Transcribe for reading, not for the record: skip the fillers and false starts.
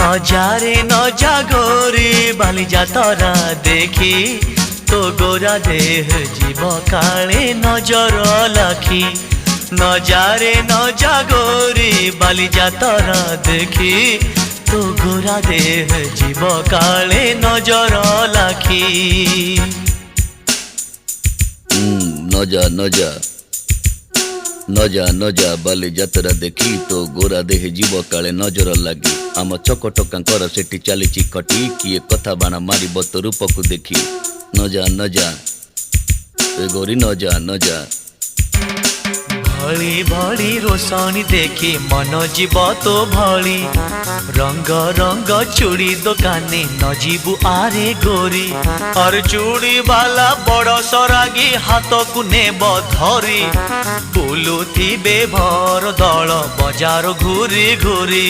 নজারে নজা গোরি বালি যাতরা দেখি তো গোরা দেহ জীব কালে নজর লাখি নজারে নজা গোরি বালি যাতরা দেখি তো গোরা দেহ জীব কালে নজর লাখি নজা নজা নজা নজা বালি যাত্ରା দেখি তো গোরা দেহে জীବ କାଳେ ନଜର ଲାଗି ଆମ ଚକଟକାଙ୍କର ସେଠି ଚାଲିଛି ଖଟି କିଏ କଥା ବାଣ ମାରିବ ତୋ ରୂପକୁ ଦେଖି ନଜା ନଜା ଏ ଗୋରି ନଜା ନଜା भली भली रोशनी देखी मन जीव तो भली रंग रंग चूड़ी दुकानी न जीवु आरे गोरी और चूड़ी वाला बड़ सरागी हाथ को नेब धरी बुलुथिबे भर दल बजार घूरी घूरी।